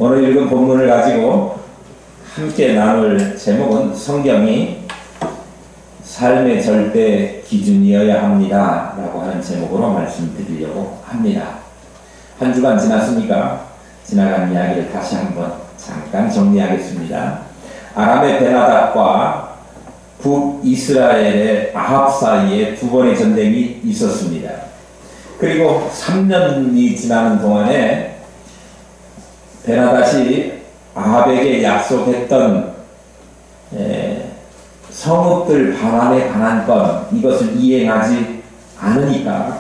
오늘 읽은 본문을 가지고 함께 나눌 제목은 성경이 삶의 절대 기준이어야 합니다 라고 하는 제목으로 말씀드리려고 합니다. 한 주간 지났으니까 지나간 이야기를 다시 한번 잠깐 정리하겠습니다. 아람의 베나닷과 북이스라엘의 아합 사이에 두 번의 전쟁이 있었습니다. 그리고 3년이 지나는 동안에 베나닷이 아합에게 약속했던 성읍들 반환의 반환권, 이것을 이행하지 않으니까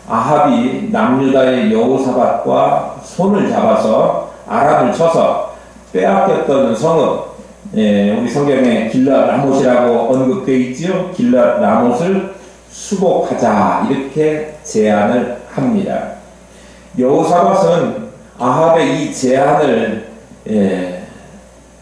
아합이 남유다의 여호사밧과 손을 잡아서 아람을 쳐서 빼앗겼던 성읍, 우리 성경에 길랏 라못이라고 언급되어 있죠. 길랏 라못을 수복하자, 이렇게 제안을 합니다. 여호사밧은 아합의 이 제안을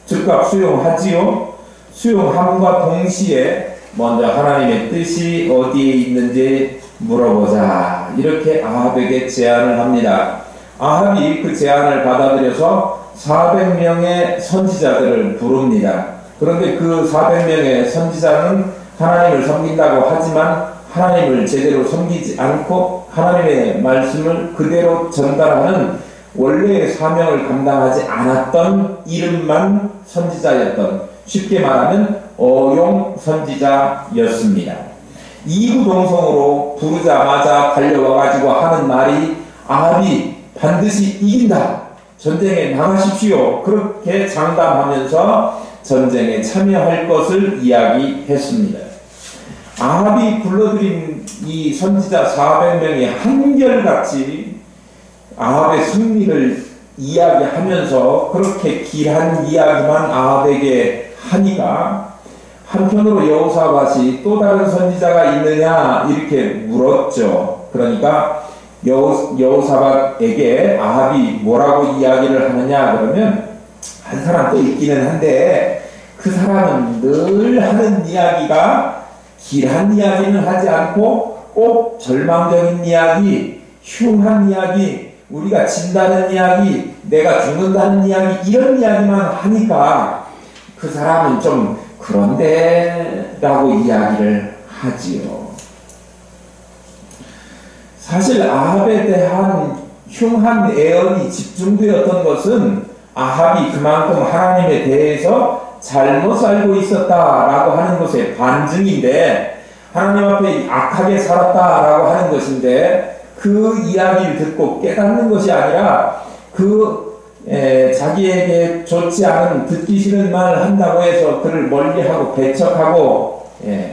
즉각 수용하지요. 수용함과 동시에 먼저 하나님의 뜻이 어디에 있는지 물어보자, 이렇게 아합에게 제안을 합니다. 아합이 그 제안을 받아들여서 400명의 선지자들을 부릅니다. 그런데 그 400명의 선지자는 하나님을 섬긴다고 하지만 하나님을 제대로 섬기지 않고 하나님의 말씀을 그대로 전달하는 원래의 사명을 감당하지 않았던 이름만 선지자였던, 쉽게 말하면 어용 선지자였습니다. 이구동성으로 부르자마자 달려와가지고 하는 말이 아합이 반드시 이긴다, 전쟁에 나가십시오, 그렇게 장담하면서 전쟁에 참여할 것을 이야기했습니다. 아합이 불러들인 이 선지자 400명이 한결같이 아합의 승리를 이야기하면서 그렇게 길한 이야기만 아합에게 하니까 한편으로 여호사밧이 또 다른 선지자가 있느냐 이렇게 물었죠. 그러니까 여호사밧에게 아합이 뭐라고 이야기를 하느냐 그러면 한 사람 또 있기는 한데 그 사람은 늘 하는 이야기가 길한 이야기는 하지 않고 꼭 절망적인 이야기, 흉한 이야기, 우리가 진다는 이야기, 내가 죽는다는 이야기, 이런 이야기만 하니까 그 사람은 좀 그런데 라고 이야기를 하지요. 사실 아합에 대한 흉한 애언이 집중되었던 것은 아합이 그만큼 하나님에 대해서 잘못 살고 있었다라고 하는 것의 반증인데, 하나님 앞에 악하게 살았다라고 하는 것인데, 그 이야기를 듣고 깨닫는 것이 아니라 자기에게 좋지 않은, 듣기 싫은 말을 한다고 해서 그를 멀리하고 배척하고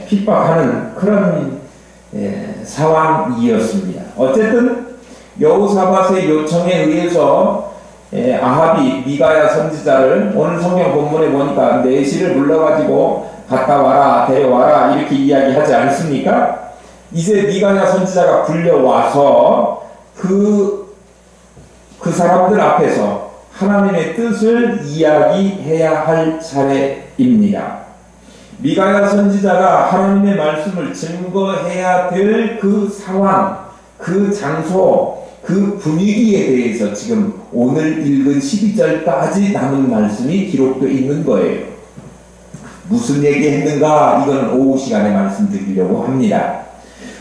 핍박하는 그런 상황이었습니다. 어쨌든 여호사밧의 요청에 의해서 아합이 미가야 선지자를 오늘 성경 본문에 보니까 내시를 불러가지고 갔다 와라, 데려와라 이렇게 이야기하지 않습니까? 이제 미가야 선지자가 불려와서 그 사람들 앞에서 하나님의 뜻을 이야기해야 할 차례입니다. 미가야 선지자가 하나님의 말씀을 증거해야 될 그 상황, 그 장소, 그 분위기에 대해서 지금 오늘 읽은 12절까지 남은 말씀이 기록되어 있는 거예요. 무슨 얘기했는가? 이거는 오후 시간에 말씀드리려고 합니다.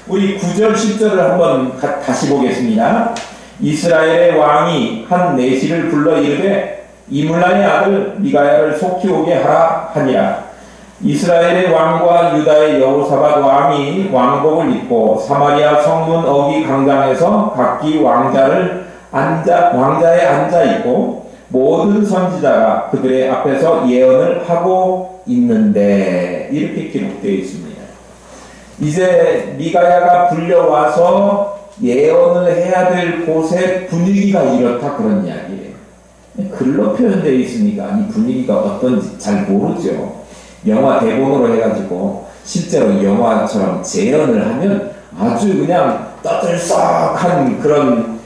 우리 9절 10절을 한번 다시 보겠습니다. 이스라엘의 왕이 한 내시를 불러 이르되 이물라의 아들 미가야를 속히 오게 하라 하니라. 이스라엘의 왕과 유다의 여호사밧 왕이 왕복을 입고 사마리아 성문 어기 광장에서 각기 왕자에 앉아 있고 모든 선지자가 그들의 앞에서 예언을 하고 있는데, 이렇게 기록되어 있습니다. 이제 미가야가 불려와서 예언을 해야 될 곳의 분위기가 이렇다, 그런 이야기예요. 글로 표현되어 있으니까 이 분위기가 어떤지 잘 모르죠. 영화 대본으로 해가지고 실제로 영화처럼 재현을 하면 아주 그냥 떠들썩한 그런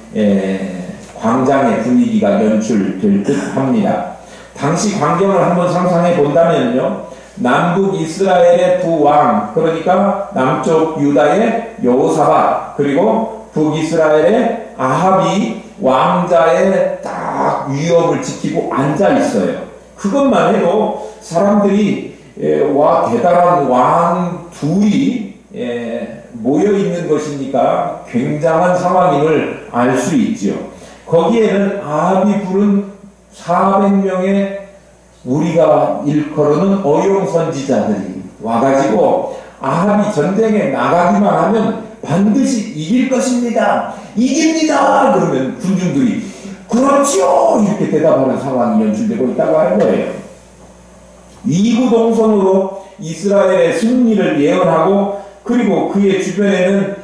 광장의 분위기가 연출될 듯 합니다. 당시 광경을 한번 상상해 본다면요, 남북 이스라엘의 두 왕, 그러니까 남쪽 유다의 여호사밧, 그리고 북이스라엘의 아합이 왕자에 딱 위협을 지키고 앉아 있어요. 그것만 해도 사람들이 와 대단한 왕 둘이 모여 있는 것이니까 굉장한 상황임을 알 수 있지요. 거기에는 아합이 부른 400명의 우리가 일컬어는 어용 선지자들이 와가지고 아합이 전쟁에 나가기만 하면 반드시 이길 것입니다. 이깁니다. 그러면 군중들이 그렇지요. 이렇게 대답하는 상황이 연출되고 있다고 하는 거예요. 이구동성으로 이스라엘의 승리를 예언하고 그리고 그의 주변에는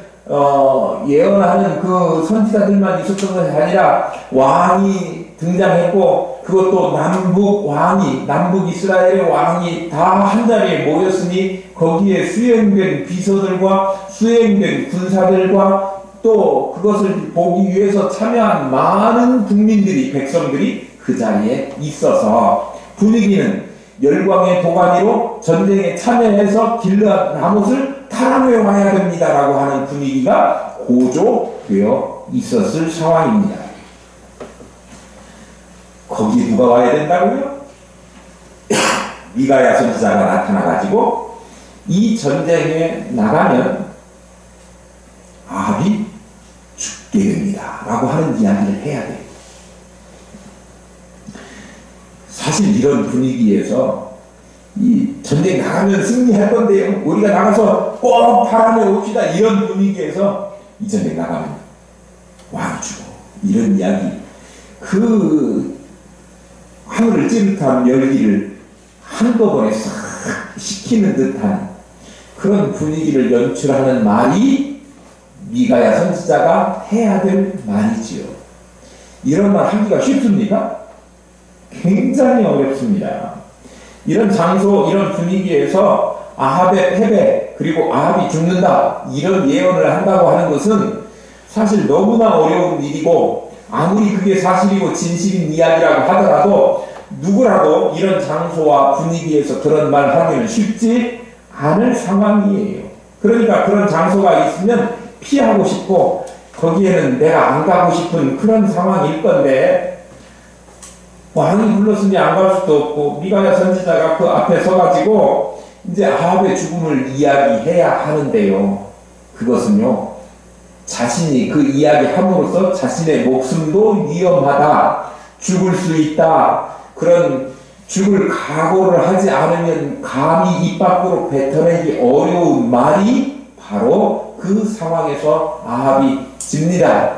예언하는 그 선지자들만 있었던 것이 아니라 왕이 등장했고 그것도 남북 이스라엘의 왕이 다 한자리에 모였으니 거기에 수행된 비서들과 수행된 군사들과 또 그것을 보기 위해서 참여한 많은 국민들이 백성들이 그 자리에 있어서 분위기는 열광의 도가니로 전쟁에 참여해서 길르앗 라못을 탈환해 와야 됩니다라고 하는 분위기가 고조되어 있었을 상황입니다. 거기 누가 와야 된다고요? 미가야 선지자가 나타나가지고 이 전쟁에 나가면 아합이 죽게 됩니다 라고 하는 이야기를 해야 돼요. 사실 이런 분위기에서 이 전쟁 나가면 승리할 건데요. 우리가 나가서 꼭 탈환해 옵시다. 이런 분위기에서 이 전쟁 나가면 왕이 죽어. 이런 이야기. 그 하늘을 찌릿한 열기를 한꺼번에 싹 식히는 듯한 그런 분위기를 연출하는 말이 미가야 선지자가 해야 될 말이지요. 이런 말 하기가 쉽습니까? 굉장히 어렵습니다. 이런 장소, 이런 분위기에서 아합의 패배, 그리고 아합이 죽는다, 이런 예언을 한다고 하는 것은 사실 너무나 어려운 일이고, 아무리 그게 사실이고 진실인 이야기라고 하더라도 누구라도 이런 장소와 분위기에서 그런 말 하기는 쉽지 않을 상황이에요. 그러니까 그런 장소가 있으면 피하고 싶고 거기에는 내가 안 가고 싶은 그런 상황일 건데 왕이 불렀으니 안 갈 수도 없고 미가야 선지자가 그 앞에 서가지고 이제 아합의 죽음을 이야기해야 하는데요. 그것은요, 자신이 그 이야기 함으로써 자신의 목숨도 위험하다, 죽을 수 있다, 그런 죽을 각오를 하지 않으면 감히 입 밖으로 뱉어내기 어려운 말이 바로 그 상황에서 아합이 집니다.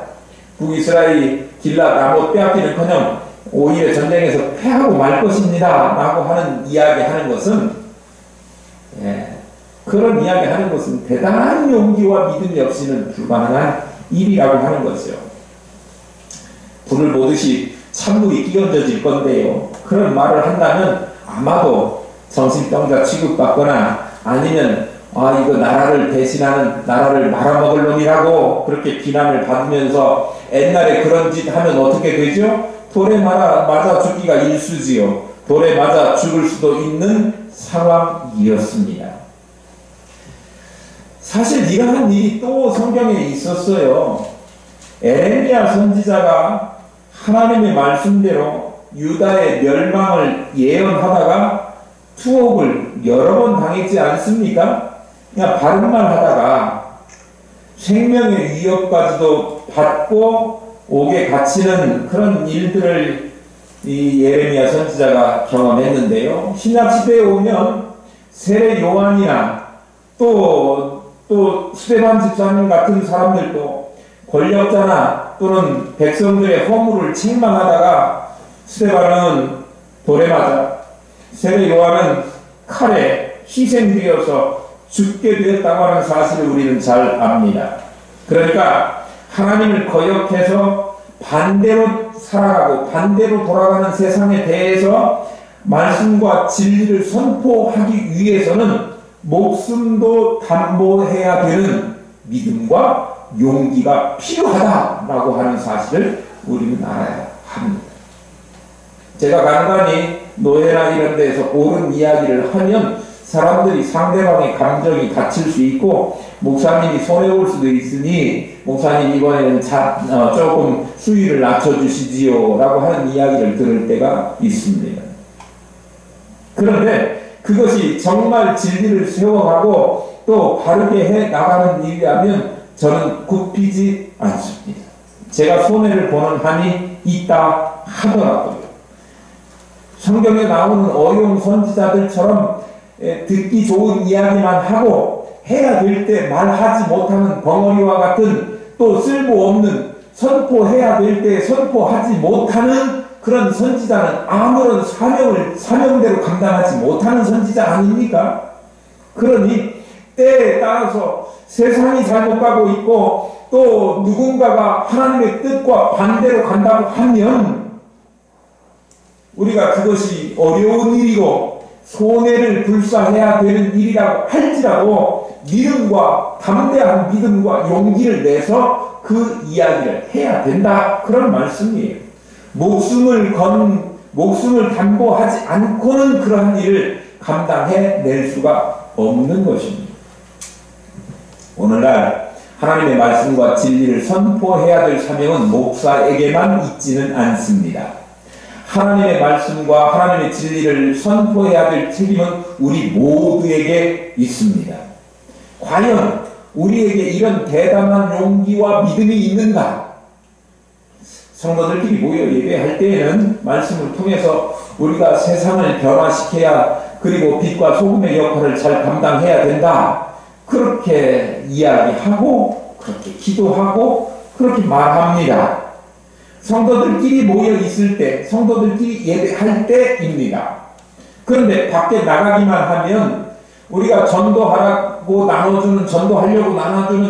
북이스라엘이 길르앗 라못 빼앗기는커녕 오히려 전쟁에서 패하고 말 것입니다 라고 하는 이야기 하는 것은 그런 이야기 하는 것은 대단한 용기와 믿음이 없이는 불가능한 일이라고 하는 거죠. 불을 보듯이 찬물이 끼얹어질 건데요. 그런 말을 한다면 아마도 정신병자 취급받거나 아니면 이거 나라를 대신하는, 나라를 말아먹을 놈이라고 그렇게 비난을 받으면서 옛날에 그런 짓 하면 어떻게 되죠? 돌에 맞아 죽기가 일쑤지요. 돌에 맞아 죽을 수도 있는 상황이었습니다. 사실 이러한 일이 또 성경에 있었어요. 에레미야 선지자가 하나님의 말씀대로 유다의 멸망을 예언하다가 투옥을 여러 번 당했지 않습니까? 그냥 바른 말 하다가 생명의 위협까지도 받고 옥에 갇히는 그런 일들을 이 예레미야 선지자가 경험했는데요. 신약 시대에 오면 세례 요한이나 또 스데반 집사님 같은 사람들도 권력자나 또는 백성들의 허물을 책망하다가 스데반은 돌에 맞아, 세례 요한은 칼에 희생되어서 죽게 되었다고 하는 사실을 우리는 잘 압니다. 그러니까 하나님을 거역해서 반대로 살아가고 반대로 돌아가는 세상에 대해서 말씀과 진리를 선포하기 위해서는 목숨도 담보해야 되는 믿음과 용기가 필요하다라고 하는 사실을 우리는 알아야 합니다. 제가 간간히 노예나 이런 데에서 옳은 이야기를 하면 사람들이 상대방의 감정이 다칠 수 있고 목사님이 손해볼 수도 있으니 목사님 이번에는 조금 수위를 낮춰주시지요 라고 하는 이야기를 들을 때가 있습니다. 그런데 그것이 정말 진리를 세워가고 또 바르게 해 나가는 일이라면 저는 굽히지 않습니다. 제가 손해를 보는 한이 있다 하더라고요. 성경에 나오는 어용 선지자들처럼 듣기 좋은 이야기만 하고 해야 될 때 말하지 못하는 벙어리와 같은 또 쓸모없는 선포해야 될 때 선포하지 못하는 그런 선지자는 아무런 사명대로 감당하지 못하는 선지자 아닙니까? 그러니 때에 따라서 세상이 잘못 가고 있고 또 누군가가 하나님의 뜻과 반대로 간다고 하면 우리가 그것이 어려운 일이고 손해를 불사해야 되는 일이라고 할지라도 믿음과 담대한 믿음과 용기를 내서 그 이야기를 해야 된다. 그런 말씀이에요. 목숨을 담보하지 않고는 그러한 일을 감당해낼 수가 없는 것입니다. 오늘날 하나님의 말씀과 진리를 선포해야 될 사명은 목사에게만 있지는 않습니다. 하나님의 말씀과 하나님의 진리를 선포해야 될 책임은 우리 모두에게 있습니다. 과연 우리에게 이런 대담한 용기와 믿음이 있는가? 성도들끼리 모여 예배할 때에는 말씀을 통해서 우리가 세상을 변화시켜야 그리고 빛과 소금의 역할을 잘 감당해야 된다. 그렇게 이야기하고 그렇게 기도하고 그렇게 말합니다. 성도들끼리 모여 있을 때, 성도들끼리 예배할 때입니다. 그런데 밖에 나가기만 하면 우리가 전도하려고 나눠주는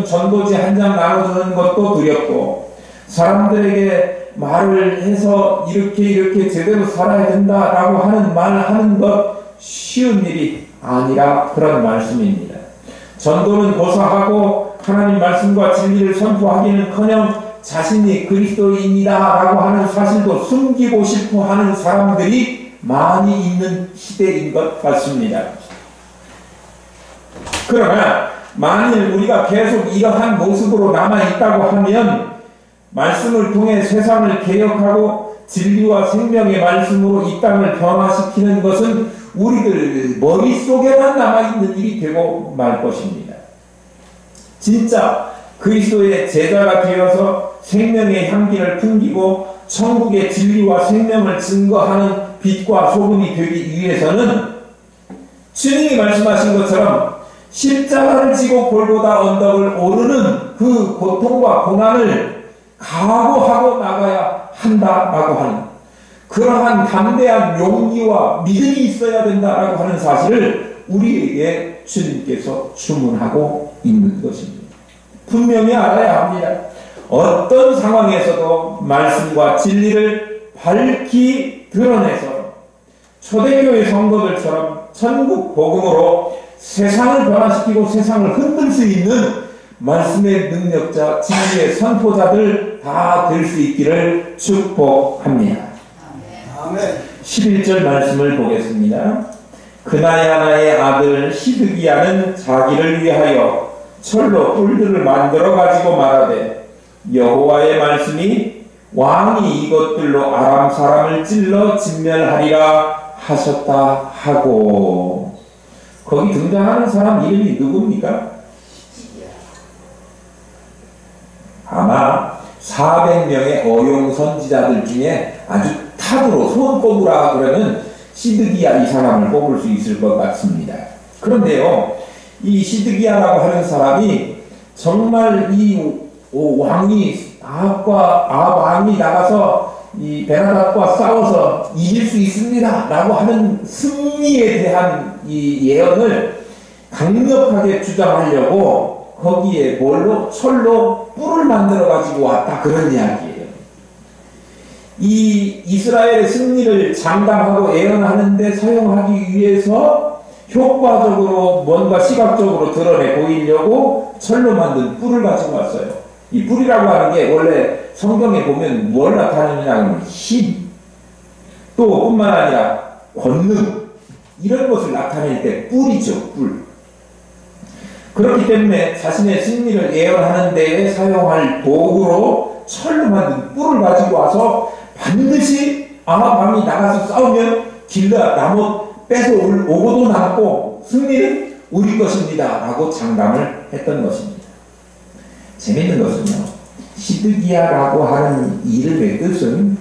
전도지 한 장 나눠주는 것도 두렵고 사람들에게 말을 해서 이렇게 제대로 살아야 된다라고 하는 말을 하는 것 쉬운 일이 아니라 그런 말씀입니다. 전도는 고사하고 하나님 말씀과 진리를 선포하기는커녕 자신이 그리스도인이다라고 하는 사실도 숨기고 싶어 하는 사람들이 많이 있는 시대인 것 같습니다. 그러나 만일 우리가 계속 이러한 모습으로 남아있다고 하면 말씀을 통해 세상을 개혁하고 진리와 생명의 말씀으로 이 땅을 변화시키는 것은 우리들 머릿속에만 남아있는 일이 되고 말 것입니다. 진짜 그리스도의 제자가 되어서 생명의 향기를 풍기고 천국의 진리와 생명을 증거하는 빛과 소금이 되기 위해서는 주님이 말씀하신 것처럼 십자가를 지고 골고다 언덕을 오르는 그 고통과 고난을 각오하고 나가야 한다라고 하는 그러한 담대한 용기와 믿음이 있어야 된다라고 하는 사실을 우리에게 주님께서 주문하고 있는 것입니다. 분명히 알아야 합니다. 어떤 상황에서도 말씀과 진리를 밝히 드러내서 초대교회 성도들처럼 천국 복음으로 세상을 변화시키고 세상을 흔들 수 있는 말씀의 능력자, 진리의 선포자들 다 될 수 있기를 축복합니다. 아멘. 11절 말씀을 보겠습니다. 그나야나의 아들 시드기야는 자기를 위하여 철로 뿔들을 만들어 가지고 말하되 여호와의 말씀이 왕이 이것들로 아람 사람을 찔러 진멸하리라 하셨다 하고 거기 등장하는 사람 이름이 누굽니까? 아마 400명의 어용 선지자들 중에 아주 탑으로 손꼽으라 그러면 시드기야 이 사람을 뽑을 수 있을 것 같습니다. 그런데요, 이 시드기야라고 하는 사람이 정말 이 왕이 왕이 나가서 이 베나닷과 싸워서 이길 수 있습니다 라고 하는 승리에 대한 이 예언을 강력하게 주장하려고 거기에 철로 뿔을 만들어 가지고 왔다 그런 이야기예요. 이 이스라엘의 승리를 장담하고 예언하는데 사용하기 위해서 효과적으로 뭔가 시각적으로 드러내 보이려고 철로 만든 뿔을 가지고 왔어요. 이 뿔이라고 하는 게 원래 성경에 보면 뭘 나타내느냐 하면 힘, 또 뿐만 아니라 권능, 이런 것을 나타낼 때 뿔이죠, 뿔. 그렇기 때문에 자신의 승리를 예언하는 데에 사용할 도구로 철로 만든 뿔을 가지고 와서 반드시 아합왕이 나가서 싸우면 길르앗 라못 뺏어 오고도 남고 승리는 우리 것입니다 라고 장담을 했던 것입니다. 재밌는 것은요, 시드기야라고 하는 이름의 뜻은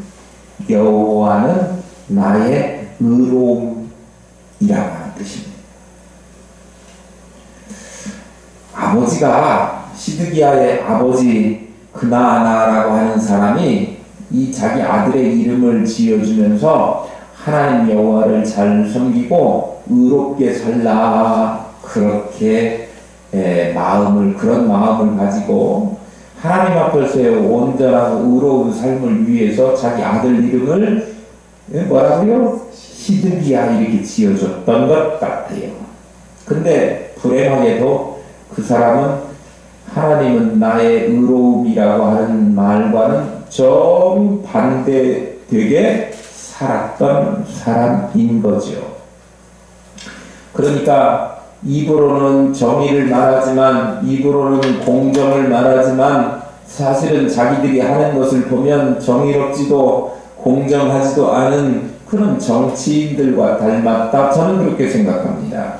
여호와는 나의 의로움이라고 하는 뜻입니다. 아버지가, 시드기야의 아버지 그나아나라고 하는 사람이 이 자기 아들의 이름을 지어주면서 하나님 여호와를 잘 섬기고 의롭게 살라, 그렇게 그런 마음을 가지고 하나님 앞에서의 온전하고 의로운 삶을 위해서 자기 아들 이름을 뭐라고요? 시드기야 이렇게 지어줬던 것 같아요. 근데 불행하게도 그 사람은 하나님은 나의 의로움이라고 하는 말과는 정반대되게 살았던 사람인 거죠. 그러니까 입으로는 정의를 말하지만, 입으로는 공정을 말하지만, 사실은 자기들이 하는 것을 보면 정의롭지도 공정하지도 않은 그런 정치인들과 닮았다, 저는 그렇게 생각합니다.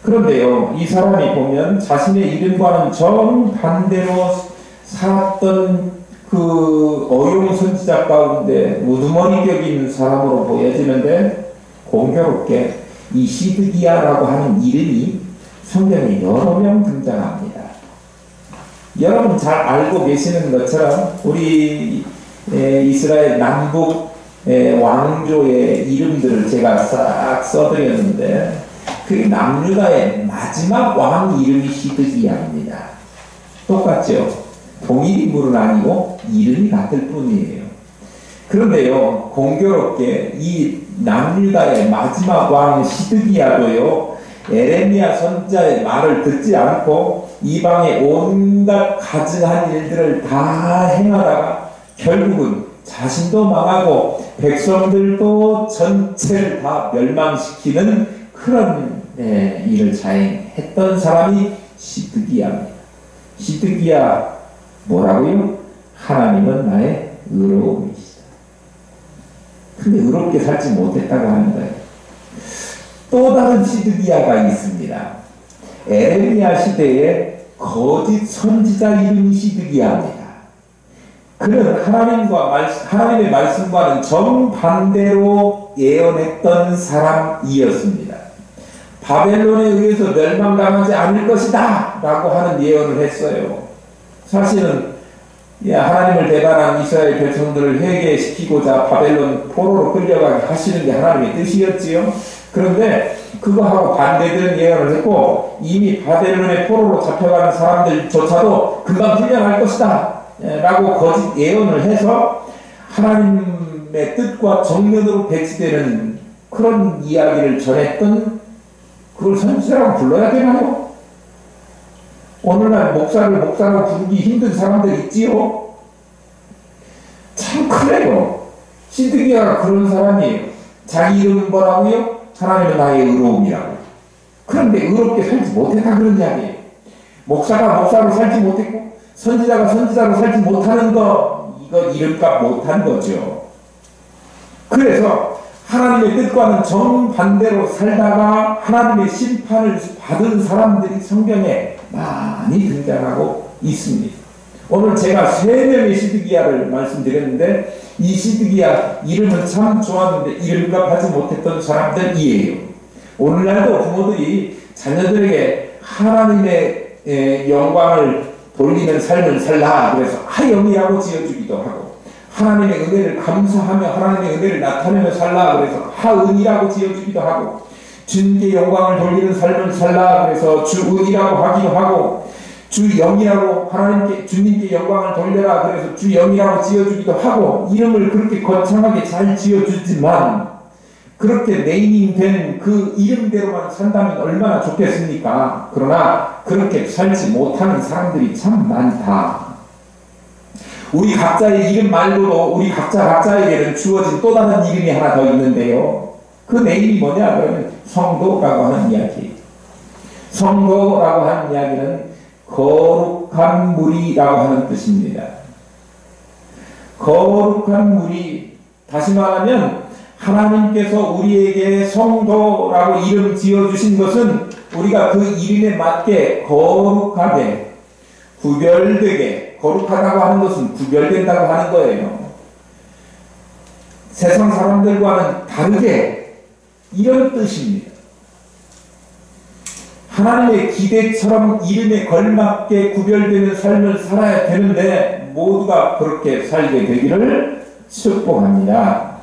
그런데요, 이 사람이 보면 자신의 이름과는 정반대로 살았던 그 어용 선지자 가운데 우두머리격인 사람으로 보여지는데, 공교롭게 이 시드기야라고 하는 이름이 성경에 여러 명 등장합니다. 여러분 잘 알고 계시는 것처럼 우리 이스라엘 남북 왕조의 이름들을 제가 싹 써드렸는데, 그 남유다의 마지막 왕 이름이 시드기야입니다. 똑같죠? 동일 인물은 아니고 이름이 같을 뿐이에요. 그런데요, 공교롭게 이 남유다의 마지막 왕 시드기야도요, 에레미야 선지자의 말을 듣지 않고 이방의 온갖 가증한 일들을 다 행하다가 결국은 자신도 망하고 백성들도 전체를 다 멸망시키는 그런 일을 자행했던 사람이 시드기야입니다. 시드기야 뭐라고요? 하나님은 나의 의로움이시다. 근데 의롭게 살지 못했다고 하는 거예요. 또 다른 시드기야가 있습니다. 에레미야 시대에 거짓 선지자 이름이 시드기야입니다. 그는 하나님의 말씀과는 정반대로 예언했던 사람이었습니다. 바벨론에 의해서 멸망당하지 않을 것이다 라고 하는 예언을 했어요. 사실은 하나님을 배반한 이스라엘 백성들을 회개시키고자 바벨론 포로로 끌려가게 하시는 게 하나님의 뜻이었지요. 그런데 그거하고 반대되는 예언을 했고, 이미 바벨론의 포로로 잡혀가는 사람들조차도 금방 풀려날 것이다 라고 거짓 예언을 해서 하나님의 뜻과 정면으로 배치되는 그런 이야기를 전했던, 그걸 선지자라고 불러야 되나요? 오늘날 목사라고 부르기 힘든 사람들 있지요? 참 그래요. 시드기야가 그런 사람이에요. 자기 이름은 뭐라고요? 하나님은 나의 의로움이라고. 그런데 의롭게 살지 못했다 그런 이야기예요. 목사가 목사로 살지 못했고 선지자가 선지자로 살지 못하는 거, 이거 이름값 못한 거죠. 그래서 하나님의 뜻과는 정반대로 살다가 하나님의 심판을 받은 사람들이 성경에 많이 등장하고 있습니다. 오늘 제가 3명의 시드기야를 말씀드렸는데, 이 시드기야 이름은 참 좋았는데 이름값 하지 못했던 사람들이에요. 오늘날도 부모들이 자녀들에게 하나님의 영광을 돌리는 삶을 살라 그래서 하영이라고 지어주기도 하고, 하나님의 은혜를 감사하며 하나님의 은혜를 나타내며 살라 그래서 하은이라고 지어주기도 하고, 주님께 영광을 돌리는 삶을 살라 그래서 주은이라고 하기도 하고, 주영이라고 주님께 영광을 돌려라 그래서 주영이라고 지어주기도 하고, 이름을 그렇게 거창하게 잘 지어주지만 그렇게 네이밍된 그 이름대로만 산다면 얼마나 좋겠습니까? 그러나 그렇게 살지 못하는 사람들이 참 많다. 우리 각자의 이름 말고도 우리 각자에게는 주어진 또 다른 이름이 하나 더 있는데요, 그 네임이 뭐냐 그러면 성도라고 하는 이야기. 성도라고 하는 이야기는 거룩한 무리라고 하는 뜻입니다. 거룩한 무리, 다시 말하면 하나님께서 우리에게 성도라고 이름 지어주신 것은 우리가 그 이름에 맞게 거룩하게, 구별되게, 거룩하다고 하는 것은 구별된다고 하는 거예요. 세상 사람들과는 다르게, 이런 뜻입니다. 하나님의 기대처럼 이름에 걸맞게 구별되는 삶을 살아야 되는데 모두가 그렇게 살게 되기를 축복합니다.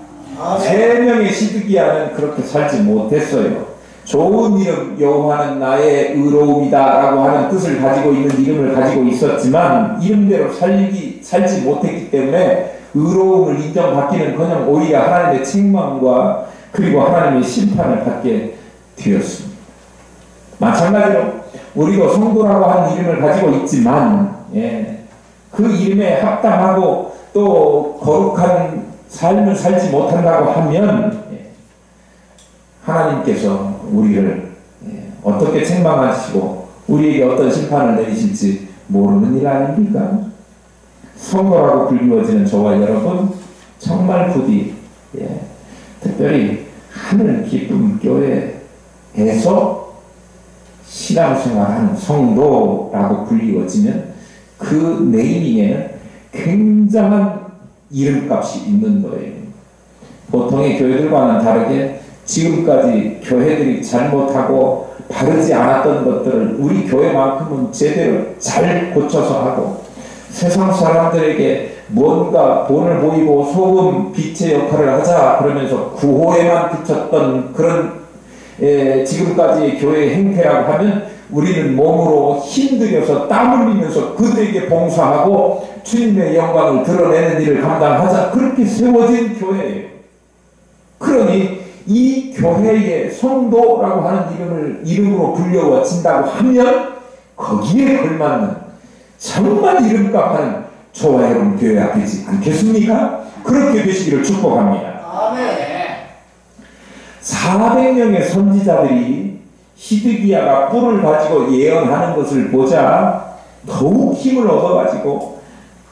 세 명의 시드기야는 그렇게 살지 못했어요. 좋은 이름 여호와는 나의 의로움이다 라고 하는 뜻을 가지고 있는 이름을 가지고 있었지만 이름대로 살지 못했기 때문에 의로움을 인정받기는커녕 오히려 하나님의 책망과 그리고 하나님의 심판을 받게 되었습니다. 마찬가지로 우리도 성도라고 하는 이름을 가지고 있지만 그 이름에 합당하고 또 거룩한 삶을 살지 못한다고 하면 하나님께서 우리를 어떻게 책망하시고 우리에게 어떤 심판을 내리실지 모르는 일 아닙니까? 성도라고 불리워지는 저와 여러분 정말 부디 특별히 하늘 기쁨 교회에서 신앙생활하는 성도라고 불리워지면 그 네이밍에는 굉장한 이름값이 있는 거예요. 보통의 교회들과는 다르게 지금까지 교회들이 잘못하고 바르지 않았던 것들을 우리 교회만큼은 제대로 잘 고쳐서 하고 세상 사람들에게 뭔가 본을 보이고 소금 빛의 역할을 하자 그러면서 구호에만 그쳤던 그런 지금까지의 교회의 행태라고 하면 우리는 몸으로 힘들여서 땀 흘리면서 그들에게 봉사하고 주님의 영광을 드러내는 일을 감당하자 그렇게 세워진 교회예요. 그러니 이 교회의 성도라고 하는 이름으로 불려워진다고 하면 거기에 걸맞는 정말 이름값 하는 저와 여러분 교회 앞이지 않겠습니까? 그렇게 되시기를 축복합니다. 아멘. 400명의 선지자들이 시드기야가 뿔을 가지고 예언하는 것을 보자 더욱 힘을 얻어가지고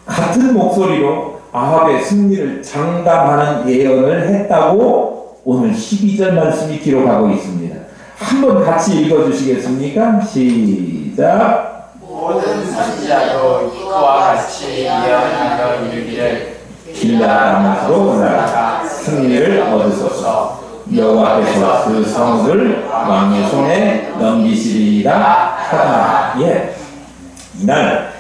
같은 목소리로 아합의 승리를 장담하는 예언을 했다고 오늘 12절 말씀이 기록하고 있습니다. 한번 같이 읽어주시겠습니까? 시작. 모든 선지자도 이와 같이 예언하여 이르기를 길라람으로 올라가 승리를 얻으소서. 여호와께서 그 성읍을 왕의 손에 넘기시리라 하다. 이날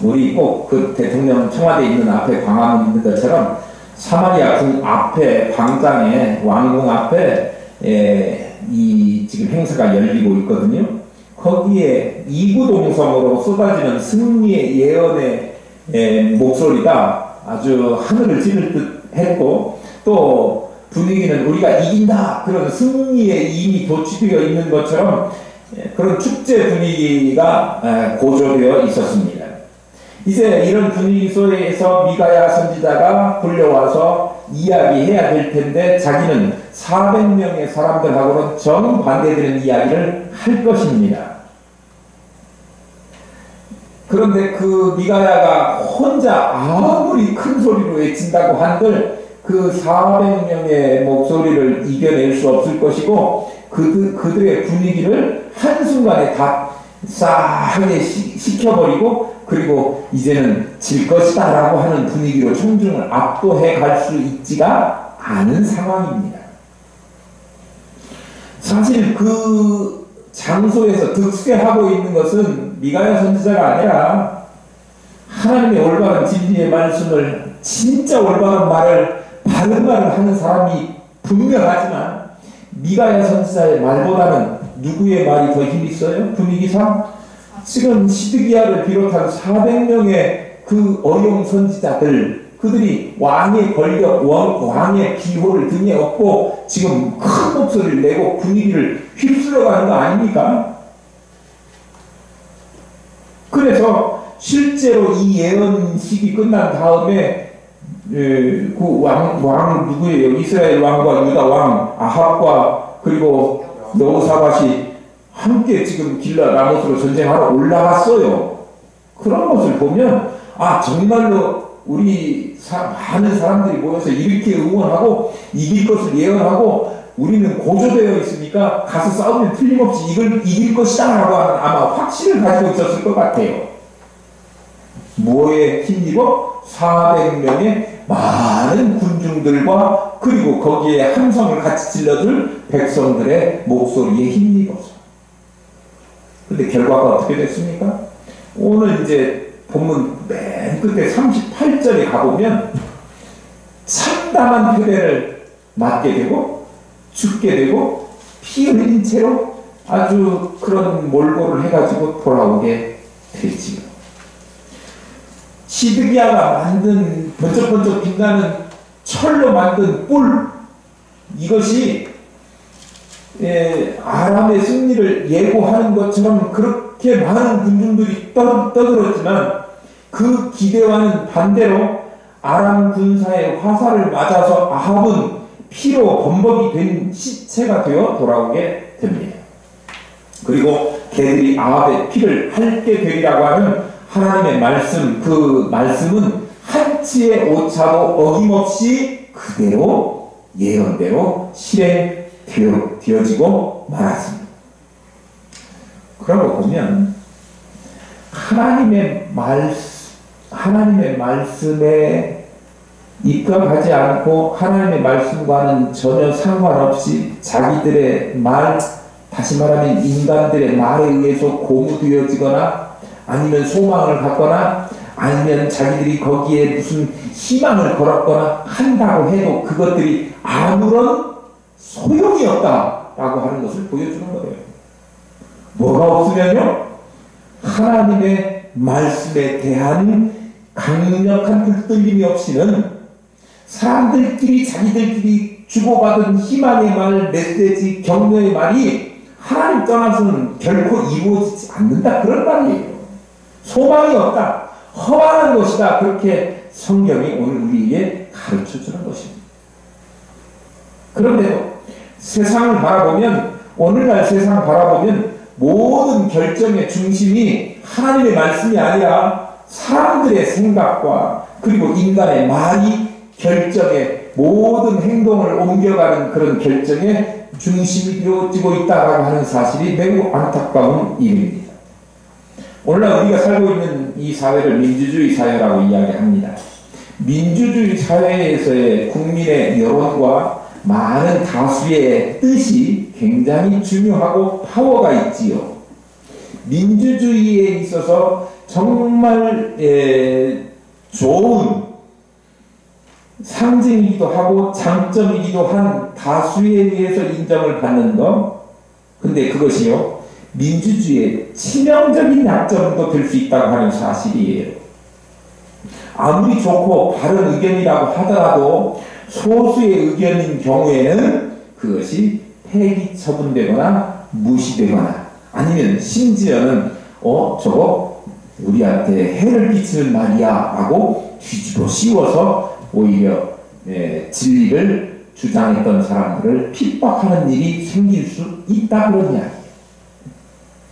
우리 꼭 그 대통령 청와대에 있는 앞에 광화문 있는 것처럼 사마리아 궁 앞에 광장에 왕궁 앞에 지금 행사가 열리고 있거든요. 거기에 이구동성으로 쏟아지는 승리의 예언의 목소리가 아주 하늘을 찌를 듯 했고 또 분위기는 우리가 이긴다 그런 승리에 이미 도취되어 있는 것처럼 그런 축제 분위기가 고조되어 있었습니다. 이제 이런 분위기 속에서 미가야 선지자가 불려와서 이야기해야 될 텐데 자기는 400명의 사람들하고는 정반대되는 이야기를 할 것입니다. 그런데 그 미가야가 혼자 아무리 큰 소리로 외친다고 한들 그 400명의 목소리를 이겨낼 수 없을 것이고 그들의 분위기를 한순간에 다 싸하게 식혀버리고 그리고 이제는 질 것이다 라고 하는 분위기로 청중을 압도해 갈 수 있지가 않은 상황입니다. 사실 그 장소에서 득세하고 있는 것은 미가야 선지자가 아니라 하나님의 올바른 진리의 말씀을 진짜 올바른 말을 바른 말을 하는 사람이 분명하지만 미가야 선지자의 말보다는 누구의 말이 더 힘이 있어요? 분위기상? 지금 시드기야를 비롯한 400명의 그 어용 선지자들 그들이 왕의 권력, 왕의 기호를 등에 업고 지금 큰 목소리를 내고 분위기를 휩쓸어가는 거 아닙니까? 그래서 실제로 이 예언식이 끝난 다음에 그 왕 누구예요? 이스라엘 왕과 유다 왕 아합과 그리고 여호사밧이 함께 지금 길라 라모스로 전쟁하러 올라갔어요. 그런 것을 보면 정말로 우리 많은 사람들이 모여서 이렇게 응원하고 이길 것을 예언하고 우리는 고조되어 있으니까 가서 싸우면 틀림없이 이걸 이길 것이다 라고 하는 아마 확신을 가지고 있었을 것 같아요. 뭐에 힘입어? 400명의 많은 군중들과 그리고 거기에 함성을 같이 질러줄 백성들의 목소리에 힘입어서. 근데 결과가 어떻게 됐습니까? 오늘 이제 본문 맨 끝에 38절에 가보면 참담한 패배를 맞게 되고 죽게 되고 피 흘린 채로 아주 그런 몰골을 해가지고 돌아오게 되지요. 시드기야가 만든 번쩍번쩍 빛나는 철로 만든 뿔, 이것이 아람의 승리를 예고하는 것처럼 그렇게 많은 군중들이 떠들었지만 그 기대와는 반대로 아람 군사의 화살을 맞아서 아합은 피로 범벅이 된 시체가 되어 돌아오게 됩니다. 그리고 걔들이 아합의 피를 핥게 되리라고 하는 하나님의 말씀, 그 말씀은 한치의 오차도 어김없이 그대로 예언대로 실행되어지고 말았습니다. 그런 거 보면 하나님의 말씀에 입각하지 않고 하나님의 말씀과는 전혀 상관없이 자기들의 말, 다시 말하면 인간들의 말에 의해서 고무되어지거나 아니면 소망을 갖거나 아니면 자기들이 거기에 무슨 희망을 걸었거나 한다고 해도 그것들이 아무런 소용이 없다라고 하는 것을 보여주는 거예요. 뭐가 없으면요? 하나님의 말씀에 대한 강력한 불들림이 없이는 사람들끼리 자기들끼리 주고받은 희망의 말, 메시지, 격려의 말이 하나님 떠나서는 결코 이루어지지 않는다, 그런 말이에요. 소망이 없다, 허망한 것이다, 그렇게 성경이 오늘 우리에게 가르쳐주는 것입니다. 그런데도 세상을 바라보면, 오늘날 세상을 바라보면 모든 결정의 중심이 하나님의 말씀이 아니라 사람들의 생각과 그리고 인간의 말이 결정의 모든 행동을 옮겨가는 그런 결정의 중심이 되어지고 있다고 하는 사실이 매우 안타까운 일입니다. 오늘날 우리가 살고 있는 이 사회를 민주주의 사회라고 이야기합니다. 민주주의 사회에서의 국민의 여론과 많은 다수의 뜻이 굉장히 중요하고 파워가 있지요. 민주주의에 있어서 정말 좋은 상징이기도 하고 장점이기도 한 다수에 의해서 인정을 받는 것, 근데 그것이요 민주주의의 치명적인 약점도 될 수 있다고 하는 사실이에요. 아무리 좋고 바른 의견이라고 하더라도 소수의 의견인 경우에는 그것이 폐기 처분되거나 무시되거나 아니면 심지어는 저거 우리한테 해를 끼치는 말이야 라고 뒤집어 씌워서 오히려 진리를 주장했던 사람들을 핍박하는 일이 생길 수 있다, 그런 이야기예요.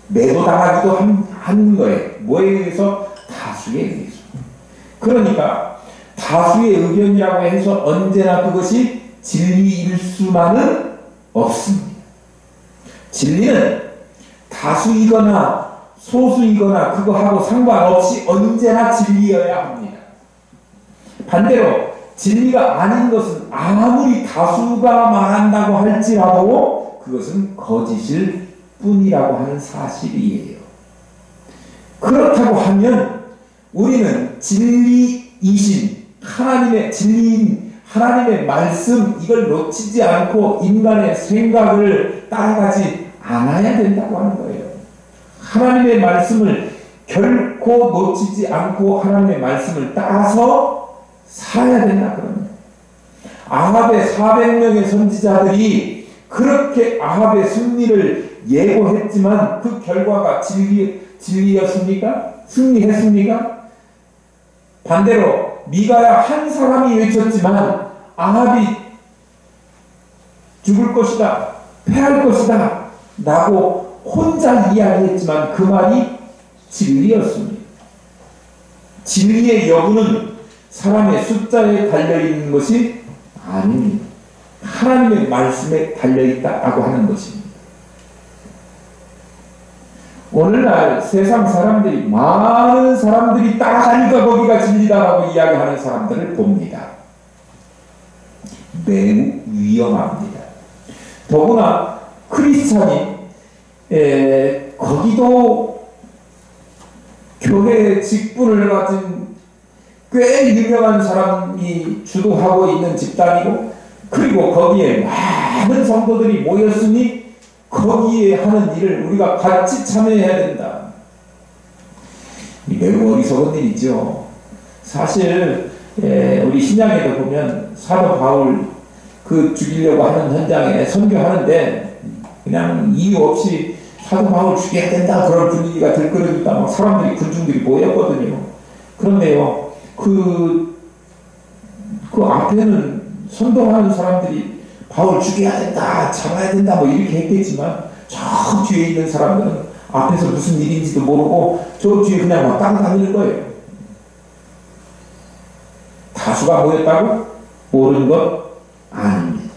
매도당하기도 하는 거예요. 뭐에 의해서? 다수에 의해서. 그러니까 다수의 의견이라고 해서 언제나 그것이 진리일 수만은 없습니다. 진리는 다수이거나 소수이거나 그거하고 상관없이 언제나 진리여야 합니다. 반대로 진리가 아닌 것은 아무리 다수가 말한다고 할지라도 그것은 거짓일 뿐이라고 하는 사실이에요. 그렇다고 하면 우리는 진리이신 하나님의 진리인 하나님의 말씀, 이걸 놓치지 않고 인간의 생각을 따라가지 않아야 된다고 하는 거예요. 하나님의 말씀을 결코 놓치지 않고 하나님의 말씀을 따라서 살아야 된다, 그러면. 아합의 400명의 선지자들이 그렇게 아합의 승리를 예고했지만 그 결과가 진리였습니까? 승리했습니까? 반대로 미가야 한 사람이 외쳤지만 아합이 죽을 것이다, 패할 것이다 라고 혼자 이야기했지만 그 말이 진리였습니다. 진리의 여부는 사람의 숫자에 달려있는 것이 아닙니다. 하나님의 말씀에 달려있다라고 하는 것입니다. 오늘날 세상 사람들이, 많은 사람들이 따라가니까 거기가 진리다라고 이야기하는 사람들을 봅니다. 매우 위험합니다. 더구나 크리스찬이 거기도 교회 직분을 가진 꽤 유명한 사람이 주도하고 있는 집단이고, 그리고 거기에 많은 성도들이 모였으니 거기에 하는 일을 우리가 같이 참여해야 된다. 매우 어리석은 일이죠. 사실 우리 신약에도 보면 사도 바울 죽이려고 하는 현장에 선교하는데 그냥 이유 없이 사도 바울 죽여야 된다 그런 분위기가 들끓으니까 막 사람들이, 군중들이 모였거든요. 그런데요, 그 앞에는 선동하는 사람들이 바울 죽여야 된다, 잡아야 된다 뭐 이렇게 했겠지만, 저 뒤에 있는 사람들은 앞에서 무슨 일인지도 모르고 저 뒤에 그냥 막 따라다니는 거예요. 다수가 모였다고 옳은 것 아닙니다.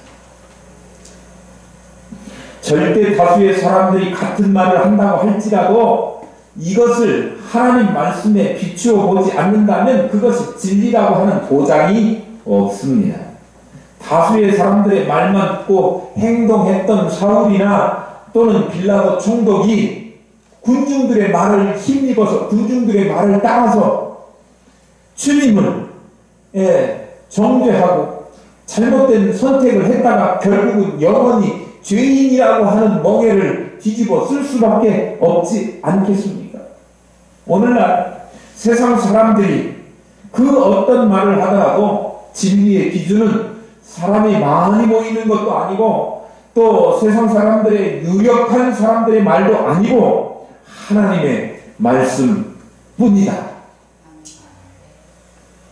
절대 다수의 사람들이 같은 말을 한다고 할지라도 이것을 하나님 말씀에 비추어 보지 않는다면 그것이 진리라고 하는 보장이 없습니다. 다수의 사람들의 말만 듣고 행동했던 사울이나 또는 빌라도 총독이 군중들의 말을 힘입어서, 군중들의 말을 따라서 주님을 정죄하고 잘못된 선택을 했다가 결국은 영원히 죄인이라고 하는 멍에를 뒤집어 쓸 수밖에 없지 않겠습니까? 오늘날 세상 사람들이 그 어떤 말을 하더라도 진리의 기준은 사람이 많이 모이는 것도 아니고 또 세상 사람들의 유력한 사람들의 말도 아니고 하나님의 말씀뿐이다.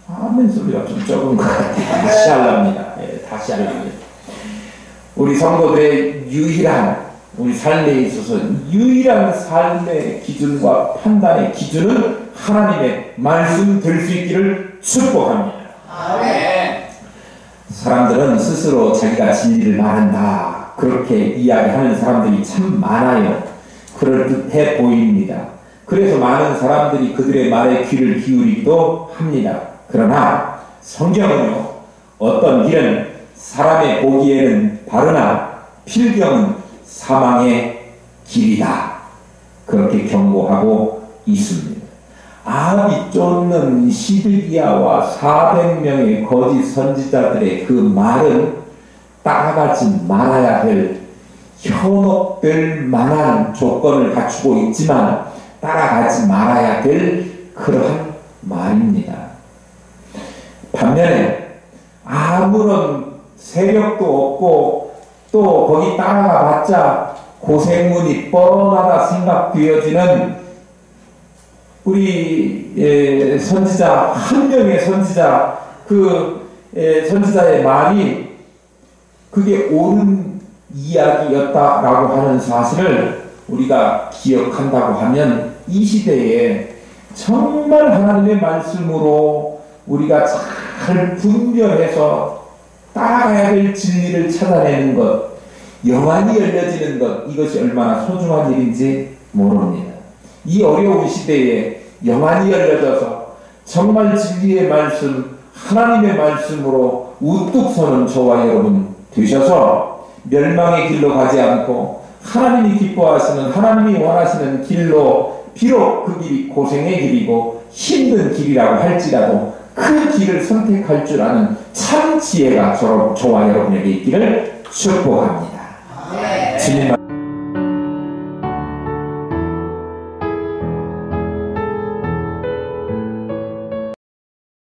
아멘 소리가 좀 적은 것 같아요. 다시 하랍니다. 다시 하랍니다. 우리 성도들의 유일한, 우리 삶에 있어서 유일한 삶의 기준과 판단의 기준은 하나님의 말씀 될 수 있기를 축복합니다. 아멘. 사람들은 스스로 자기가 진리를 말한다 그렇게 이야기하는 사람들이 참 많아요. 그럴듯해 보입니다. 그래서 많은 사람들이 그들의 말에 귀를 기울이기도 합니다. 그러나 성경은요, 어떤 길은 사람의 보기에는 바르나 필경은 사망의 길이다 그렇게 경고하고 있습니다. 아합이 쫓는 시드기야와 400명의 거짓 선지자들의 그 말은 따라가지 말아야 될, 현혹될 만한 조건을 갖추고 있지만 따라가지 말아야 될 그러한 말입니다. 반면에 아무런 세력도 없고 또 거기 따라가 봤자 고생문이 뻔하다 생각되어지는 우리 선지자, 한 명의 선지자, 선지자의 말이 그게 옳은 이야기였다라고 하는 사실을 우리가 기억한다고 하면 이 시대에 정말 하나님의 말씀으로 우리가 잘 분별해서 따라가야 될 진리를 찾아내는 것, 영안이 열려지는 것, 이것이 얼마나 소중한 일인지 모릅니다. 이 어려운 시대에 영안이 열려져서 정말 진리의 말씀, 하나님의 말씀으로 우뚝 서는 저와 여러분 되셔서 멸망의 길로 가지 않고 하나님이 기뻐하시는, 하나님이 원하시는 길로, 비록 그 길이 고생의 길이고 힘든 길이라고 할지라도 그 길을 선택할 줄 아는 참 지혜가 저와 여러분에게 있기를 축복합니다. 주님